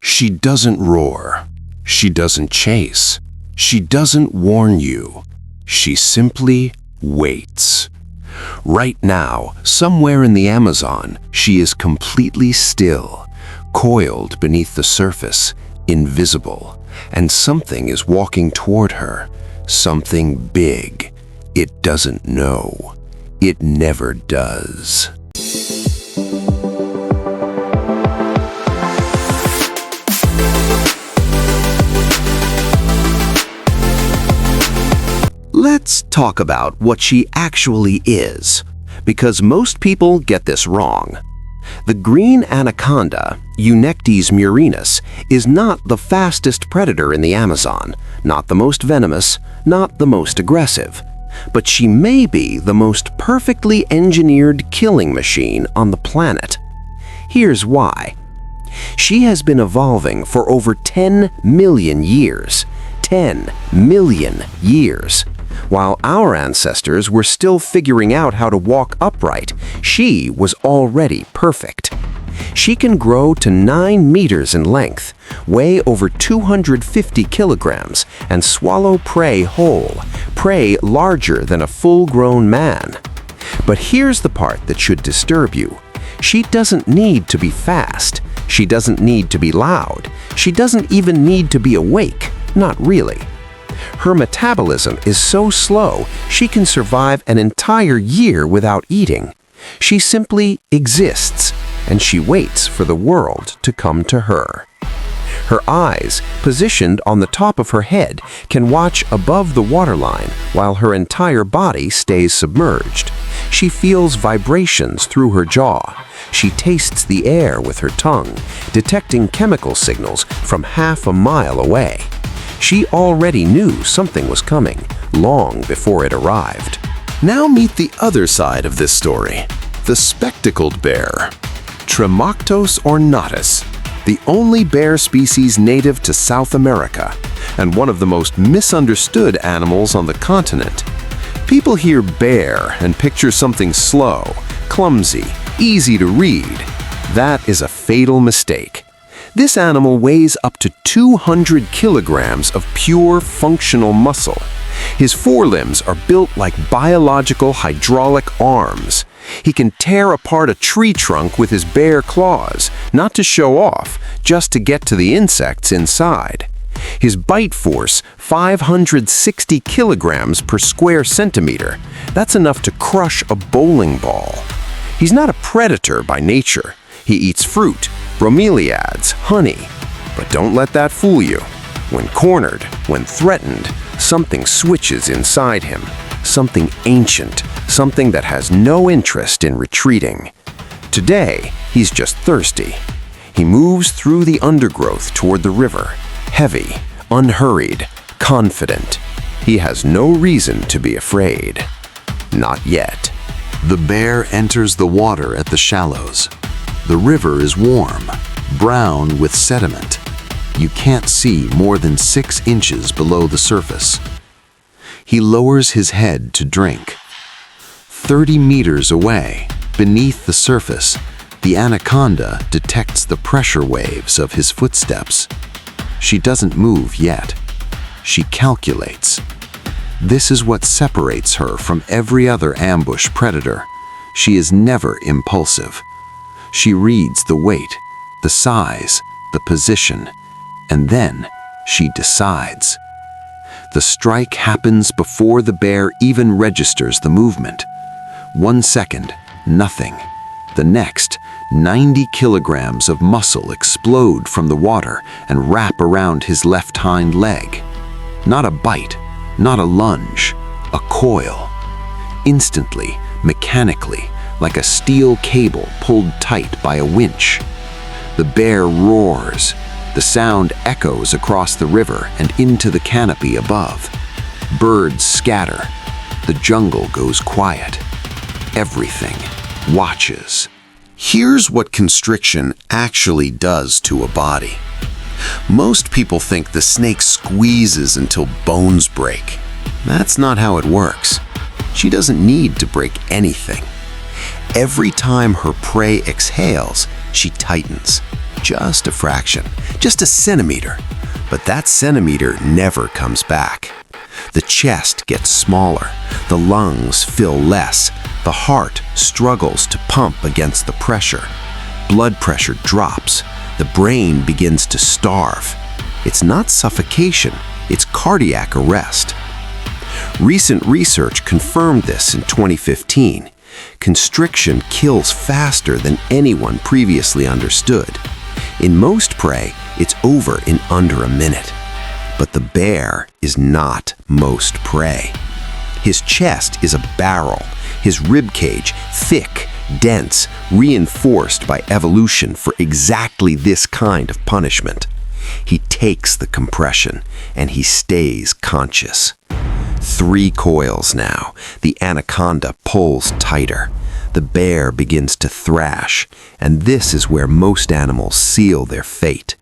She doesn't roar. She doesn't chase. She doesn't warn you. She simply waits. Right now, somewhere in the Amazon, she is completely still, coiled beneath the surface, invisible, and something is walking toward her, something big. It doesn't know. It never does. Let's talk about what she actually is, because most people get this wrong. The green anaconda, Eunectes murinus, is not the fastest predator in the Amazon, not the most venomous, not the most aggressive. But she may be the most perfectly engineered killing machine on the planet. Here's why. She has been evolving for over 10 million years. 10 million years. While our ancestors were still figuring out how to walk upright, she was already perfect. She can grow to 9 meters in length, weigh over 250 kilograms, and swallow prey whole, prey larger than a full-grown man. But here's the part that should disturb you. She doesn't need to be fast. She doesn't need to be loud. She doesn't even need to be awake. Not really. Her metabolism is so slow, she can survive an entire year without eating. She simply exists, and she waits for the world to come to her. Her eyes, positioned on the top of her head, can watch above the waterline while her entire body stays submerged. She feels vibrations through her jaw. She tastes the air with her tongue, detecting chemical signals from half a mile away. She already knew something was coming, long before it arrived. Now meet the other side of this story, the spectacled bear. Tremarctos ornatus, the only bear species native to South America, and one of the most misunderstood animals on the continent. People hear bear and picture something slow, clumsy, easy to read. That is a fatal mistake. This animal weighs up to 200 kilograms of pure functional muscle. His forelimbs are built like biological hydraulic arms. He can tear apart a tree trunk with his bare claws, not to show off, just to get to the insects inside. His bite force, 560 kilograms per square centimeter. That's enough to crush a bowling ball. He's not a predator by nature. He eats fruit, bromeliads, honey. But don't let that fool you. When cornered, when threatened, something switches inside him. Something ancient, something that has no interest in retreating. Today, he's just thirsty. He moves through the undergrowth toward the river, heavy, unhurried, confident. He has no reason to be afraid. Not yet. The bear enters the water at the shallows. The river is warm, brown with sediment. You can't see more than 6 inches below the surface. He lowers his head to drink. 30 meters away, beneath the surface, the anaconda detects the pressure waves of his footsteps. She doesn't move yet. She calculates. This is what separates her from every other ambush predator. She is never impulsive. She reads the weight, the size, the position, and then she decides. The strike happens before the bear even registers the movement. 1 second, nothing. The next, 90 kilograms of muscle explode from the water and wrap around his left hind leg. Not a bite, not a lunge, a coil. Instantly, mechanically, like a steel cable pulled tight by a winch. The bear roars. The sound echoes across the river and into the canopy above. Birds scatter. The jungle goes quiet. Everything watches. Here's what constriction actually does to a body. Most people think the snake squeezes until bones break. That's not how it works. She doesn't need to break anything. Every time her prey exhales, she tightens. Just a fraction, just a centimeter. But that centimeter never comes back. The chest gets smaller, the lungs fill less, the heart struggles to pump against the pressure. Blood pressure drops, the brain begins to starve. It's not suffocation, it's cardiac arrest. Recent research confirmed this in 2015. Constriction kills faster than anyone previously understood. In most prey, it's over in under a minute. But the bear is not most prey. His chest is a barrel, his ribcage thick, dense, reinforced by evolution for exactly this kind of punishment. He takes the compression, and he stays conscious. 3 coils now. The anaconda pulls tighter. The bear begins to thrash, and this is where most animals seal their fate.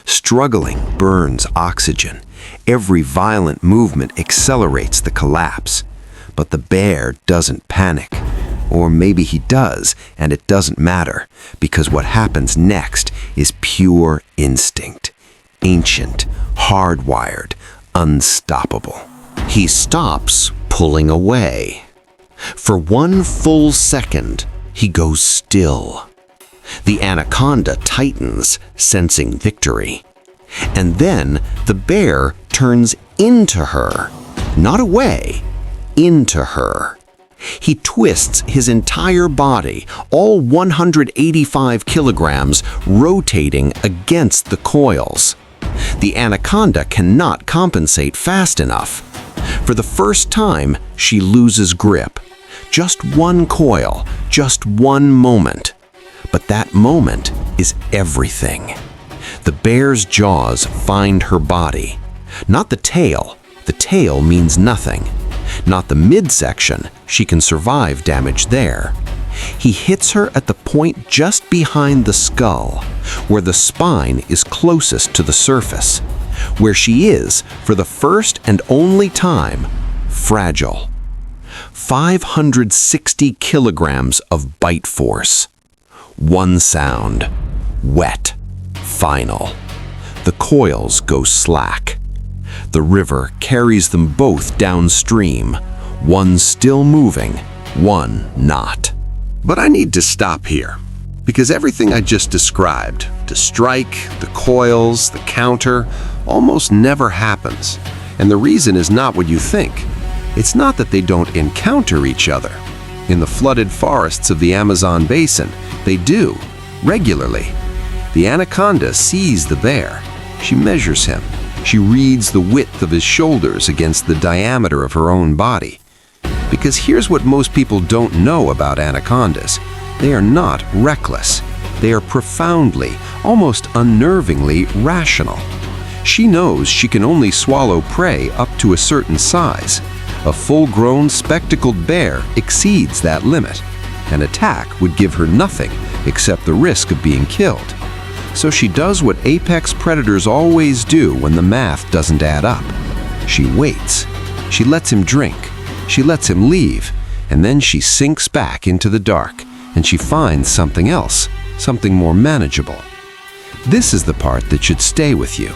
Struggling burns oxygen. Every violent movement accelerates the collapse. But the bear doesn't panic. Or maybe he does, and it doesn't matter, because what happens next is pure instinct. Ancient, hardwired, unstoppable. He stops pulling away. For 1 full second, he goes still. The anaconda tightens, sensing victory. And then the bear turns into her, not away, into her. He twists his entire body, all 185 kilograms, rotating against the coils. The anaconda cannot compensate fast enough. For the first time, she loses grip. Just 1 coil, just 1 moment. But that moment is everything. The bear's jaws find her body. Not the tail. The tail means nothing. Not the midsection. She can survive damage there. He hits her at the point just behind the skull, where the spine is closest to the surface, where she is, for the first and only time, fragile. 560 kilograms of bite force. 1 sound. Wet. Final. The coils go slack. The river carries them both downstream, one still moving, one not. But I need to stop here, because everything I just described, the strike, the coils, the counter, almost never happens. And the reason is not what you think. It's not that they don't encounter each other. In the flooded forests of the Amazon basin, they do, regularly. The anaconda sees the bear. She measures him. She reads the width of his shoulders against the diameter of her own body. Because here's what most people don't know about anacondas. They are not reckless. They are profoundly, almost unnervingly rational. She knows she can only swallow prey up to a certain size. A full-grown, spectacled bear exceeds that limit. An attack would give her nothing except the risk of being killed. So she does what apex predators always do when the math doesn't add up. She waits. She lets him drink. She lets him leave. And then she sinks back into the dark, and she finds something else, something more manageable. This is the part that should stay with you.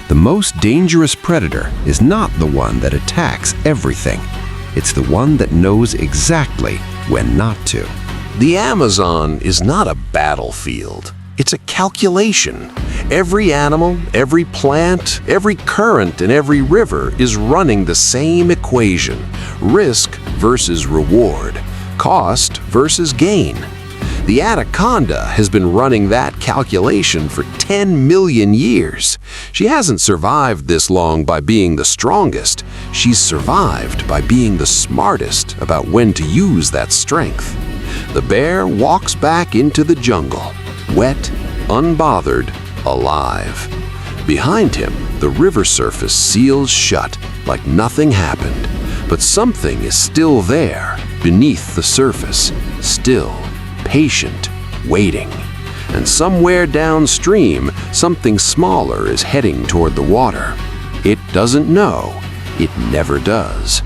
The most dangerous predator is not the one that attacks everything. It's the one that knows exactly when not to. The Amazon is not a battlefield. It's a calculation. Every animal, every plant, every current, and every river is running the same equation: risk versus reward, cost versus gain. The anaconda has been running that calculation for 10 million years. She hasn't survived this long by being the strongest. She's survived by being the smartest about when to use that strength. The bear walks back into the jungle, wet, unbothered, alive. Behind him, the river surface seals shut like nothing happened. But something is still there, beneath the surface, still, patient, waiting. And somewhere downstream, something smaller is heading toward the water. It doesn't know. It never does.